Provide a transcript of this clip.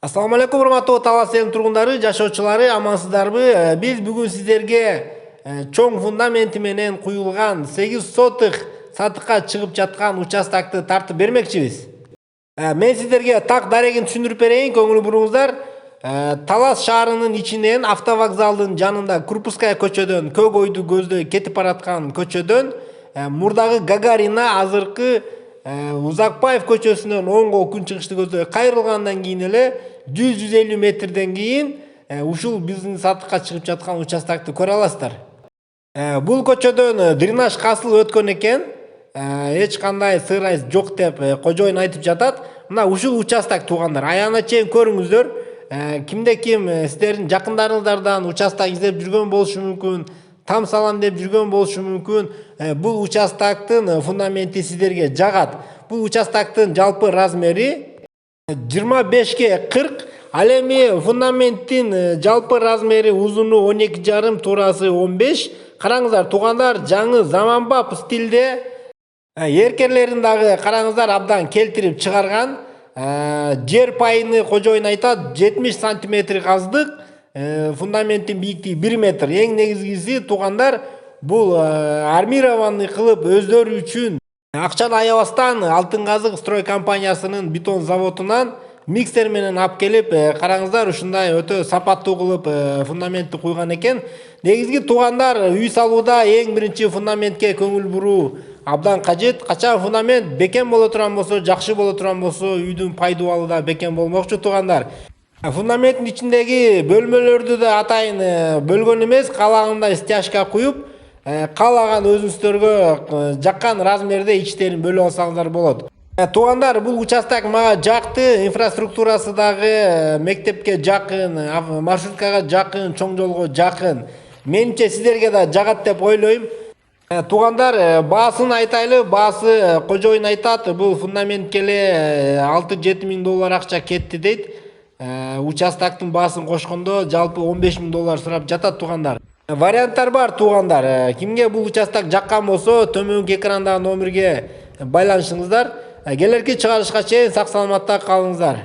Assalamu алейкум, урматтуу Талас элин тургундары, жашоочулары, амансыздарбы? Биз бүгүн сиздерге чоң фундаменти менен куюлган 8 сотых сатыкка чыгып жаткан участокты тартып бермекчибиз. Мен сиздерге так дарегин түшүндүрүп берейин, көңүл буруңуздар. Талас шаарынын ичинен автовокзалдын жанында Крупская көчөдөн көк ойду көздөй кетип бараткан көчөдөн мурдагы Гагарина азыркы Узакбаев көчөсүнөн оңго күн чыгышты көздөй кайрылгандан кийин эле 100-150 метрден кийин ушул биздин сатыкка чыгып жаткан участокты көрө аласыздар. Бул көчөдөн дренаж касылып өткөн экен, эч кандай сырайыз жок деп кожоюн айтып жатат. Мына ушул участок туугандар, аягына чейин көрүңүздөр. Кимде ким сиздердин жакындарыңыздардан участок издеп жүргөн болушу мүмкүн, там салам деп жүргөн болушу мүмкүн. Бул участоктун фундаменти сиздерге жагат. Бул участоктун жалпы размери 25ге 40. Ал эми фундаменттин жалпы размери узуну 12,5, туурасы 15. Караңыздар туугандар, жаңы заманбап стилде эркерлерин дагы караңыздар абдан келтирип чыгарган. Жер пайыны кожоюн айтат 70 сантиметр каздык, фундаменттин бийиктиги 1 метр. Эң негизгиси туугандар, бул армированный кылып өздөрү үчүн акчаны аябастан Алтын казык строй компаниясынын бетон заводунан миксер менен алып келип, караңыздар ушундай өтө сапаттуу кылып фундаментти куйган экен. Негизги туугандар, үй салууда эң биринчи фундаментке көңүл буруу абдан кажет. Качан фундамент бекем боло турган болсо, жакшы боло турган болсо, үйдүн пайдубалы да бекем болмокчу туугандар. Фундаменттин ичиндеги бөлмөлөрдү да атайын бөлгөн эмес, каалагандай стяжка куюп, каалаган өзүңүздөргө жаккан размерде ичтерин бөлүп алсаңыздар болот. Туугандар, бул участок мага жакты, инфраструктурасы дагы мектепке жакын, маршруткага жакын, чоң жолго жакын. Менимче сиздерге да жагат деп ойлойм. Туугандар, баасын айтайлы, баасы кожоюн айтат, бул фундаментке эле 6-7 миң доллар акча кетти дейт. Участоктун баасын кошкондо жалпы 15 миң доллар сурап жатат туугандар. Варианттар бар туугандар. Кимге бул участок жаккан болсо, төмөнкү экрандагы номерге байланышыңыздар. Келерки чыгарышка чейин сак саламатта калыңыздар.